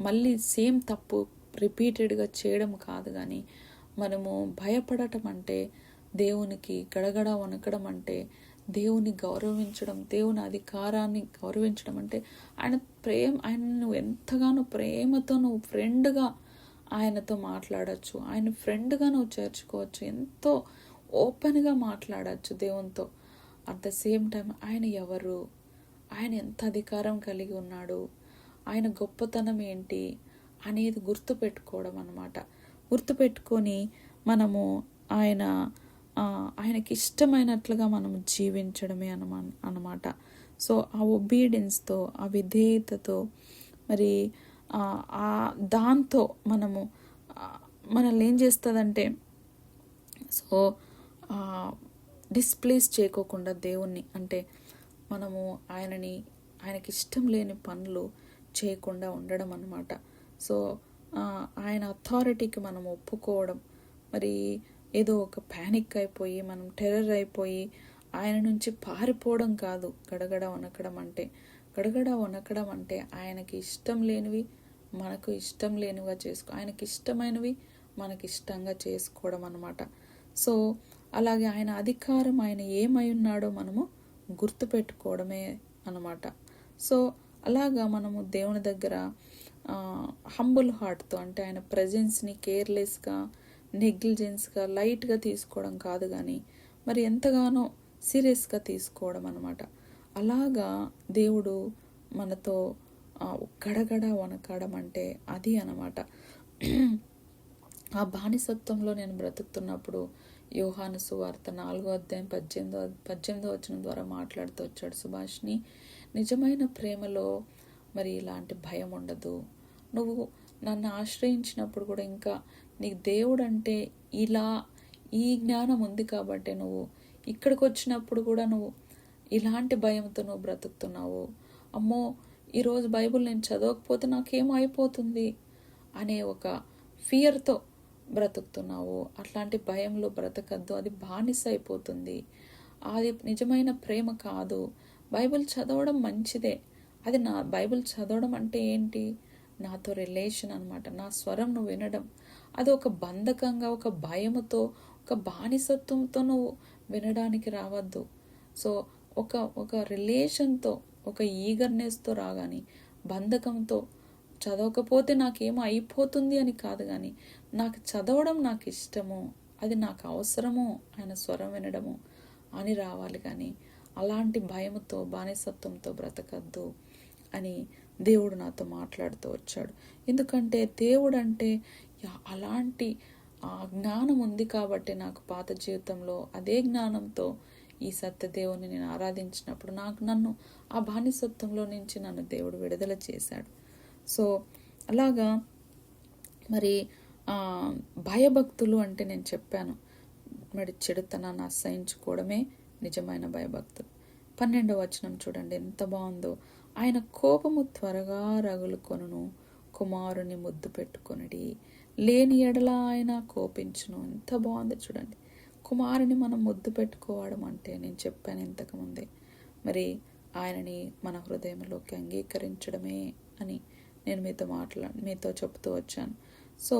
మళ్ళీ సేమ్ తప్పు రిపీటెడ్గా చేయడం కాదు. కానీ మనము భయపడటం అంటే, దేవునికి గడగడ వణకడం అంటే దేవుని గౌరవించడం, దేవుని అధికారాన్ని గౌరవించడం అంటే ఆయన నువ్వు ఎంతగానో ప్రేమతో నువ్వు ఫ్రెండ్గా ఆయనతో మాట్లాడచ్చు, ఆయన ఫ్రెండ్గా నువ్వు చేర్చుకోవచ్చు, ఎంతో ఓపెన్గా మాట్లాడచ్చు దేవునితో. అట్ ద సేమ్ టైం ఆయన ఎవరు, ఆయన ఎంత అధికారం కలిగి ఉన్నాడు, ఆయన గొప్పతనం ఏంటి అనేది గుర్తుపెట్టుకోవడం అన్నమాట. గుర్తుపెట్టుకొని మనము ఆయనకి ఇష్టమైనట్లుగా మనం జీవించడమే అన్నమాట. సో ఆ ఒబీడియన్స్తో, ఆ విధేయతతో, మరి దాంతో మనల్ని ఏం చేస్తుందంటే, సో డిస్ప్లేస్ చేయకోకుండా దేవుణ్ణి, అంటే మనము ఆయనకి ఇష్టం లేని పనులు చేయకుండా ఉండడం అన్నమాట. సో ఆయన అథారిటీకి మనం ఒప్పుకోవడం, మరి ఏదో ఒక ప్యానిక్ అయిపోయి మనం టెర్రర్ అయిపోయి ఆయన నుంచి పారిపోవడం కాదు. గడగడ వణకడం అంటే ఆయనకి ఇష్టం లేనివి మనకు ఇష్టం లేనివిగా ఆయనకి ఇష్టమైనవి మనకి ఇష్టంగా చేసుకోవడం అన్నమాట. సో అలాగే ఆయన అధికారం, ఆయన ఏమై ఉన్నాడో మనము గుర్తుపెట్టుకోవడమే అన్నమాట. సో అలాగా మనము దేవుని దగ్గర హంబుల్ హార్ట్తో, అంటే ఆయన ప్రెజెన్స్ని కేర్లెస్గా, నెగ్లిజెన్స్గా, లైట్గా తీసుకోవడం కాదు, కానీ మరి ఎంతగానో సీరియస్గా తీసుకోవడం అన్నమాట. అలాగా దేవుడు మనతో గడగడ వణకడం అంటే అది అన్నమాట. ఆ బానిసత్వంలో నేను బ్రతుకుతున్నప్పుడు యోహాను సువార్త 4వ అధ్యాయం 18వ వచనం ద్వారా మాట్లాడుతూ వచ్చాడు, సుభాష్ని, నిజమైన ప్రేమలో మరి ఇలాంటి భయం ఉండదు. నువ్వు నన్ను ఆశ్రయించినప్పుడు కూడా ఇంకా నీకు దేవుడు అంటే ఈ జ్ఞానం ఉంది కాబట్టి నువ్వు ఇక్కడికి వచ్చినప్పుడు కూడా నువ్వు ఇలాంటి భయంతో నువ్వు బ్రతుకుతున్నావు. అమ్మో, ఈరోజు బైబిల్ నేను చదవకపోతే నాకేమో అయిపోతుంది అనే ఒక ఫియర్తో బ్రతుకుతున్నావు. అట్లాంటి భయంలో బ్రతకద్దు, అది బానిస అయిపోతుంది. అది నిజమైన ప్రేమ కాదు. బైబిల్ చదవడం మంచిదే. అది బైబిల్ చదవడం అంటే ఏంటి? నాతో రిలేషన్ అన్నమాట. నా స్వరం నువ్వు వినడం. అది ఒక బంధకంగా, ఒక భయముతో, ఒక బానిసత్వంతో నువ్వు వినడానికి రావద్దు. సో ఒక రిలేషన్తో, ఒక ఈగర్నెస్తో రాగాని, బంధకంతో చదవకపోతే నాకేమో అయిపోతుంది అని కాదు, కానీ నాకు చదవడం నాకు ఇష్టము, అది నాకు అవసరము, ఆయన స్వరం వినడము అని రావాలి. కానీ అలాంటి భయముతో, బానిసత్వంతో బ్రతకద్దు అని దేవుడు నాతో మాట్లాడుతూ వచ్చాడు. ఎందుకంటే దేవుడు అంటే అలాంటి జ్ఞానం ఉంది కాబట్టి నాకు పాత జీవితంలో అదే జ్ఞానంతో ఈ సత్యదేవుని నేను ఆరాధించినప్పుడు నన్ను ఆ బానిసత్వంలో నుంచి నన్ను దేవుడు విడుదల చేశాడు. సో అలాగా మరి భయభక్తులు అంటే నేను చెప్పాను, మరి చెడుతనాన్ని అసహించుకోవడమే నిజమైన భయభక్తులు. 12వ వచనం చూడండి ఎంత బాగుందో. ఆయన కోపము త్వరగా రగులుకొనును, కుమారుని ముద్దు పెట్టుకొనిడి, లేని ఎడల ఆయన కోపించును. ఎంత బాగుంది చూడండి. కుమారుని మనం ముద్దు పెట్టుకోవడం అంటే నేను చెప్పాను ఇంతకుముందే, మరి ఆయనని మన హృదయంలోకి అంగీకరించడమే అని నేను మీతో చెప్తూ వచ్చాను. సో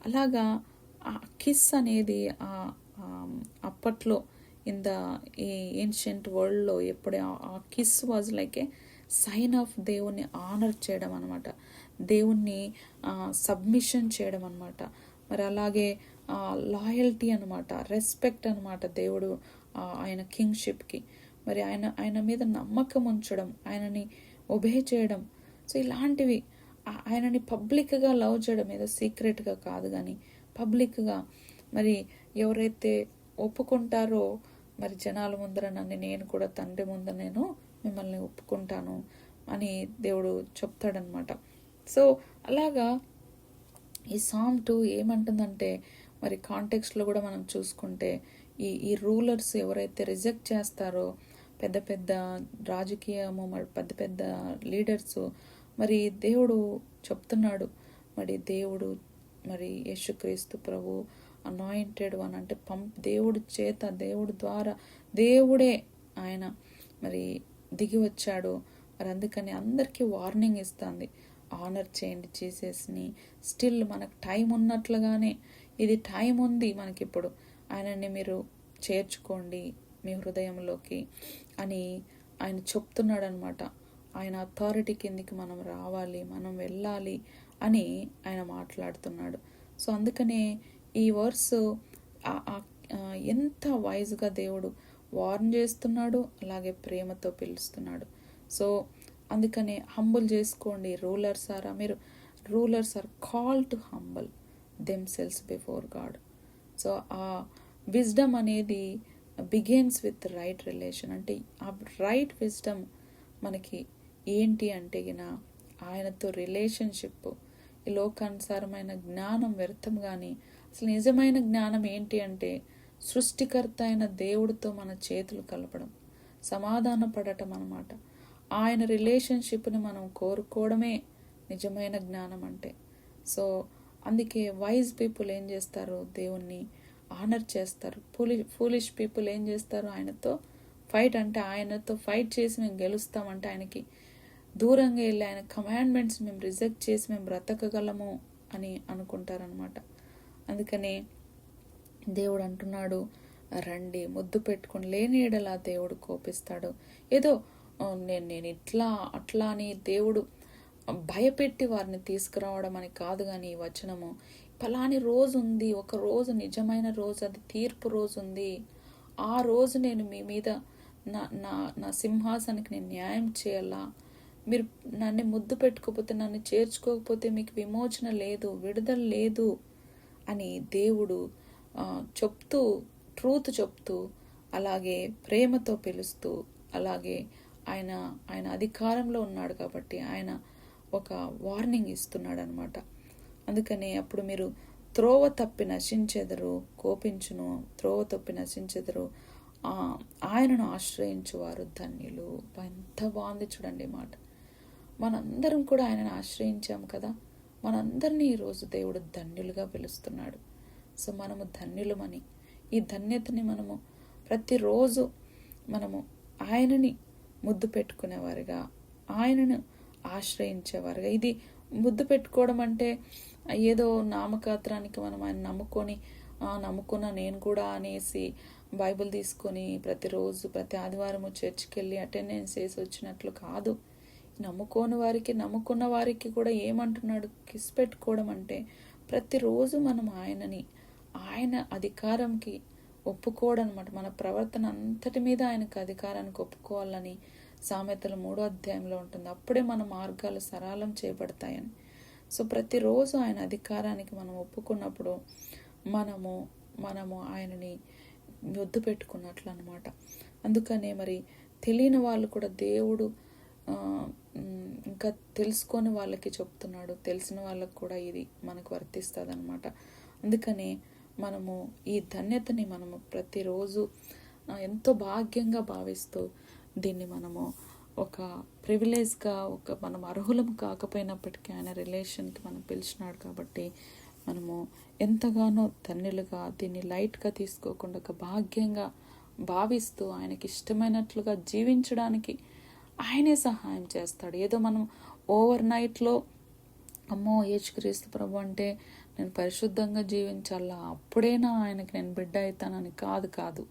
అలాగా ఆ కిస్ అనేది అప్పట్లో ఈ ఏన్షియంట్ వరల్డ్లో ఎప్పుడే ఆ kiss was like a sign of దేవుణ్ణి ఆనర్ చేయడం అనమాట, దేవుణ్ణి సబ్మిషన్ చేయడం అనమాట. మరి అలాగే లాయల్టీ అనమాట, రెస్పెక్ట్ అనమాట. దేవుడు ఆయన కింగ్షిప్కి మరి ఆయన మీద నమ్మకం ఉంచడం, ఆయనని ఒబే చేయడం. సో ఇలాంటివి ఆయనని పబ్లిక్గా లవ్ చేయడం, ఏదో సీక్రెట్గా కాదు కానీ పబ్లిక్గా. మరి ఎవరైతే ఒప్పుకుంటారో మరి జనాల ముందర నేను కూడా తండ్రి ముందర నేను మిమ్మల్ని ఒప్పుకుంటాను అని దేవుడు చెప్తాడనమాట. సో అలాగా ఈ సామ్ 2 ఏమంటుందంటే, మరి కాంటెక్స్ట్లో కూడా మనం చూసుకుంటే ఈ రూలర్స్ ఎవరైతే రిజెక్ట్ చేస్తారో, పెద్ద పెద్ద రాజకీయము పెద్ద పెద్ద లీడర్స్, మరి దేవుడు చెప్తున్నాడు, మరి దేవుడు మరి యేసుక్రీస్తు ప్రభు అనాయింటెడ్ వన్ అంటే దేవుడి చేత, దేవుడి ద్వారా, దేవుడే ఆయన మరి దిగి వచ్చాడు. మరి అందుకని అందరికీ వార్నింగ్ ఇస్తుంది, ఆనర్ చేయండి జీసస్ని. స్టిల్ మనకు టైం ఉన్నట్లుగానే, ఇది టైం ఉంది మనకిప్పుడు, ఆయనని మీరు చేర్చుకోండి మీ హృదయంలోకి అని ఆయన చెప్తున్నాడు అనమాట. ఆయన అథారిటీ కిందికి మనం రావాలి, మనం వెళ్ళాలి అని ఆయన మాట్లాడుతున్నాడు. సో అందుకనే ఈ వర్స్ ఎంత వైజ్గా దేవుడు వార్న్ చేస్తున్నాడు, అలాగే ప్రేమతో పిలుస్తున్నాడు. సో అందుకనే హంబుల్ చేసుకోండి rulers are call to humble themselves before God. So ఆ విజ్డమ్ అనేది బిగిన్స్ విత్ రైట్ రిలేషన్. అంటే ఆ రైట్ విజ్డమ్ మనకి ఏంటి అంటే ఆయనతో రిలేషన్షిప్. ఈ లోకానుసారమైన జ్ఞానం వ్యర్థం, కానీ అసలు నిజమైన జ్ఞానం ఏంటి అంటే సృష్టికర్త అయిన దేవుడితో మన చేతులు కలపడం, సమాధాన పడటం అన్నమాట. ఆయన రిలేషన్షిప్ని మనం కోరుకోవడమే నిజమైన జ్ఞానం అంటే. సో అందుకే వైజ్ పీపుల్ ఏం చేస్తారు, దేవుణ్ణి ఆనర్ చేస్తారు. ఫూలిష్ పీపుల్ ఏం చేస్తారు, ఆయనతో ఫైట్ చేసి మేము గెలుస్తామంటే ఆయనకి దూరంగా వెళ్ళి ఆయన కమాండ్మెంట్స్ మేము రిజెక్ట్ చేసి మేము బ్రతకగలము అని అనుకుంటారనమాట. అందుకని దేవుడు అంటున్నాడు, రండి ముద్దు పెట్టుకుని, లేని ఎడల దేవుడు కోపిస్తాడు. ఏదో నేను ఇట్లా అట్లా అని దేవుడు భయపెట్టి వారిని తీసుకురావడం అని కాదు. కానీ ఈ వచనము ఫలాని రోజు ఉంది, ఒక రోజు నిజమైన రోజు, అది తీర్పు రోజు ఉంది. ఆ రోజు నేను మీ మీద నా సింహాసనానికి నేను న్యాయం చేయాలా, మీరు నన్ను ముద్దు పెట్టుకోకపోతే, నన్ను చేర్చుకోకపోతే మీకు విమోచన లేదు, విడుదల లేదు అని దేవుడు చెప్తూ, ట్రూత్ చెప్తూ, అలాగే ప్రేమతో పిలుస్తూ, అలాగే ఆయన అధికారంలో ఉన్నాడు కాబట్టి ఆయన ఒక వార్నింగ్ ఇస్తున్నాడు అనమాట. అందుకని అప్పుడు మీరు త్రోవ తప్పి నశించెదరు, కోపించును, త్రోవ తప్పి నశించెదరు, ఆయనను ఆశ్రయించువారు ధన్యులు. ఎంత బాగుంది చూడండి మాట. మనందరం కూడా ఆయనను ఆశ్రయించాము కదా, మనందరినీ ఈరోజు దేవుడు ధన్యులుగా పిలుస్తున్నాడు. సో మనము ధన్యులమని, ఈ ధన్యతని మనము ప్రతిరోజు మనము ఆయనని ముద్దు పెట్టుకునేవారుగా, ఆయనను ఆశ్రయించేవారుగా. ఇది ముద్దు పెట్టుకోవడం అంటే ఏదో నామకాత్రానికి మనం ఆయన నమ్ముకున్న నేను కూడా అనేసి బైబిల్ తీసుకొని ప్రతిరోజు ప్రతి ఆదివారము చర్చికి వెళ్ళి అటెండెన్స్ వేసి వచ్చినట్లు కాదు. నమ్ముకున్న వారికి కూడా ఏమంటున్నాడు, కిస్ పెట్టుకోవడం అంటే ప్రతిరోజు మనం ఆయన అధికారంకి ఒప్పుకోవడం అనమాట. మన ప్రవర్తన అంతటి మీద ఆయనకు అధికారానికి ఒప్పుకోవాలని సామెతలు 3వ అధ్యాయంలో ఉంటుంది. అప్పుడే మన మార్గాలు సరళం చేయబడతాయని. సో ప్రతిరోజు ఆయన అధికారానికి మనం ఒప్పుకున్నప్పుడు మనము ఆయనని ముద్దు పెట్టుకున్నట్లు అనమాట. అందుకనే మరి తెలియని వాళ్ళు కూడా దేవుడు ఇంకా తెలుసుకొని వాళ్ళకి చెప్తున్నాడు, తెలిసిన వాళ్ళకు కూడా ఇది మనకు వర్తిస్తుంది అనమాట. అందుకనే మనము ఈ ధన్యతని మనము ప్రతిరోజు ఎంతో భాగ్యంగా భావిస్తూ దీన్ని మనము ఒక ప్రివిలేజ్గా, మనం అర్హులం కాకపోయినప్పటికీ ఆయన రిలేషన్కి మనం పిలిచినాడు కాబట్టి మనము ఎంతగానో ధన్యులుగా దీన్ని లైట్గా తీసుకోకుండా ఒక భాగ్యంగా భావిస్తూ ఆయనకి ఇష్టమైనట్లుగా జీవించడానికి ఆయనే సహాయం చేస్తాడు. ఏదో మనం ఓవర్ నైట్లో అమ్మో యేసుక్రీస్తు ప్రభు అంటే నేను పరిశుద్ధంగా జీవించాలా, అప్పుడేనా ఆయనకి నేను బిడ్డ అవుతానని కాదు.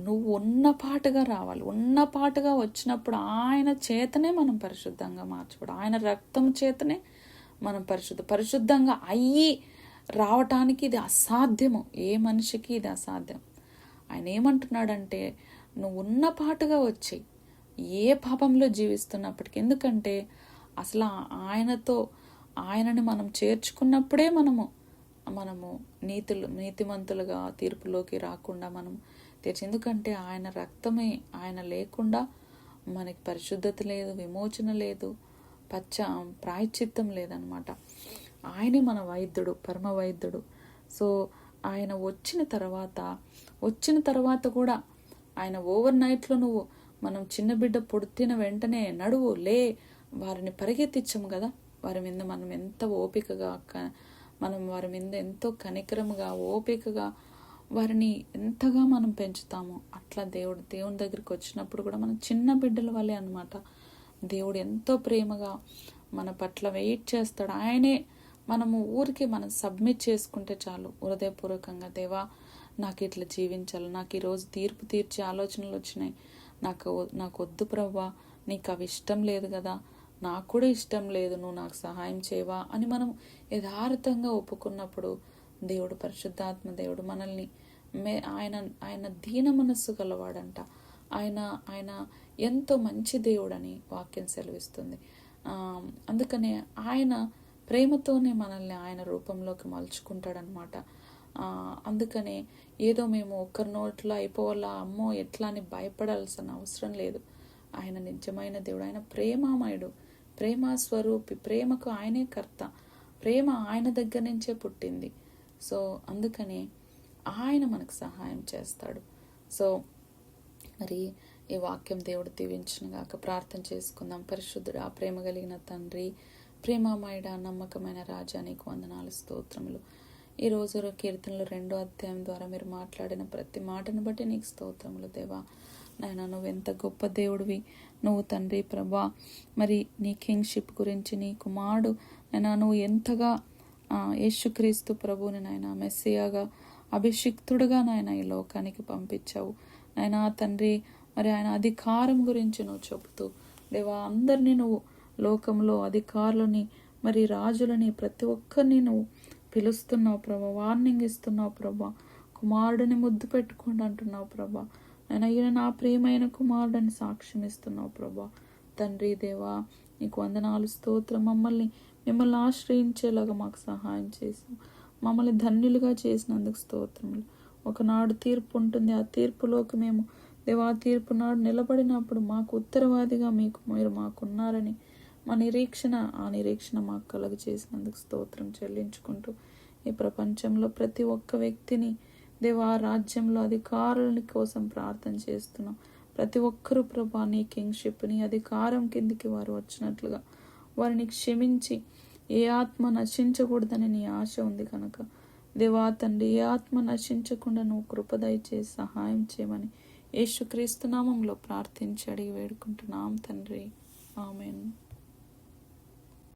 నువ్వు ఉన్నపాటుగా రావాలి. ఉన్నపాటుగా వచ్చినప్పుడు ఆయన చేతనే మనం పరిశుద్ధంగా మార్చబడు, ఆయన రక్తం చేతనే మనం పరిశుద్ధంగా అయ్యి రావటానికి ఇది అసాధ్యము. ఏ మనిషికి ఇది అసాధ్యం. ఆయన ఏమంటున్నాడంటే నువ్వు ఉన్నపాటుగా వచ్చి ఏ పాపంలో జీవిస్తున్నప్పటికీ, ఎందుకంటే అసలు ఆయనని మనం చేర్చుకున్నప్పుడే మనము నీతిమంతులుగా తీర్పులోకి రాకుండా మనం ఎందుకంటే ఆయన రక్తమే, ఆయన లేకుండా మనకి పరిశుద్ధత లేదు, విమోచన లేదు, ప్రాయశ్చిత్తం లేదనమాట. ఆయనే మన వైద్యుడు, పరమ వైద్యుడు. సో ఆయన వచ్చిన తర్వాత కూడా ఆయన ఓవర్ నైట్లో మనం చిన్న బిడ్డ పుట్టిన వెంటనే నడువు లే వారిని పరిగెత్తించము కదా, వారి మీద మనం ఎంత ఓపికగా, మనం వారి మీద ఎంతో కనికరముగా ఓపికగా వారిని ఎంతగా మనం పెంచుతామో అట్లా దేవుని దగ్గరికి వచ్చినప్పుడు కూడా మనం చిన్న బిడ్డల వల్లే అనమాట. దేవుడు ఎంతో ప్రేమగా మన పట్ల వెయిట్ చేస్తాడు. ఆయనే మనము ఊరికి మనం సబ్మిట్ చేసుకుంటే చాలు, హృదయపూర్వకంగా దేవా నాకు ఇట్లా జీవించాలి, నాకు ఈరోజు తీర్పు తీర్చే ఆలోచనలు వచ్చినాయి, నాకు వద్దు ప్రవ్వా, నీకు అవి ఇష్టం లేదు కదా, నాకు కూడా ఇష్టం లేదు, నువ్వు నాకు సహాయం చేయవా అని మనం యథార్థంగా ఒప్పుకున్నప్పుడు దేవుడు, పరిశుద్ధాత్మ దేవుడు మనల్ని ఆయన దీన మనస్సు గలవాడంట. ఆయన ఎంతో మంచి దేవుడని వాక్యం సెలవిస్తుంది. అందుకనే ఆయన ప్రేమతోనే మనల్ని ఆయన రూపంలోకి మలుచుకుంటాడనమాట. అందుకనే ఏదో మేము ఒక్కరి నోట్లో అయిపోవాలా, అమ్మో ఎట్లా అని భయపడాల్సిన అవసరం లేదు. ఆయన నిజమైన దేవుడు, ఆయన ప్రేమామయుడు, ప్రేమ స్వరూపి, ప్రేమకు ఆయనే కర్త, ప్రేమ ఆయన దగ్గర నుంచే పుట్టింది. సో అందుకని ఆయన మనకు సహాయం చేస్తాడు. సో మరి ఈ వాక్యం దేవుడు దీవించునుగాక. ప్రార్థన చేసుకుందాం. పరిశుద్ధుడా, ప్రేమ కలిగిన తండ్రి, ప్రేమామయుడా, నమ్మకమైన రాజా, నీకు వందనాలు, స్తోత్రములు. ఈరోజు కీర్తనలు 2వ అధ్యాయం ద్వారా మీరు మాట్లాడిన ప్రతి మాటను బట్టి నీకు స్తోత్రములు దేవా. నాయన నువ్వెంత గొప్ప దేవుడివి, నువ్వు తండ్రి ప్రభా. మరి నీ కింగ్షిప్ గురించి, నీ కుమారుడు నాయన నువ్వు ఎంతగా యేసుక్రీస్తు ప్రభువుని నాయన మెస్సియాగా, అభిషిక్తుడుగా నాయన ఈ లోకానికి పంపించావు నాయన తండ్రి. మరి ఆయన అధికారం గురించి నువ్వు చెబుతూ దేవా, అందరినీ నువ్వు లోకంలో అధికారులని, మరి రాజులని, ప్రతి ఒక్కరిని నువ్వు పిలుస్తున్నావు ప్రభా, వార్నింగ్ ఇస్తున్నావు ప్రభా. కుమారుడిని ముద్దు పెట్టుకోండి అంటున్నావు ప్రభా. నేను ఈయన నా ప్రియమైన కుమారుడని సాక్ష్యం ఇస్తున్నావు ప్రభా. తండ్రి దేవా, నీకు వందనాలు, స్తోత్రం. మిమ్మల్ని ఆశ్రయించేలాగా మాకు సహాయం చేసాం, మమ్మల్ని ధన్యులుగా చేసినందుకు స్తోత్రములు. ఒకనాడు తీర్పు ఉంటుంది, ఆ తీర్పులోకి మేము దేవా తీర్పు నాడు నిలబడినప్పుడు మాకు ఉత్తరవాదిగా మీరు మాకున్నారని ఆ నిరీక్షణ మాకు కలుగ చేసినందుకు స్తోత్రం చెల్లించుకుంటూ ఈ ప్రపంచంలో ప్రతి ఒక్క వ్యక్తిని దేవా రాజ్యంలో అధికారుల కోసం ప్రార్థన చేస్తున్నాం. ప్రతి ఒక్కరూ ప్రభా నీ కింగ్షిప్ని, అధికారం కిందికి వారు వచ్చినట్లుగా వారిని క్షమించి, ఏ ఆత్మ నశించకూడదని నీ ఆశ ఉంది కనుక దేవా తండ్రి, ఏ ఆత్మ నశించకుండా నువ్వు కృప దయచేసి సహాయం చేయమని యేసుక్రీస్తు నామంలో ప్రార్థించి అడిగి వేడుకుంటున్నాం తండ్రి. ఆమేన్.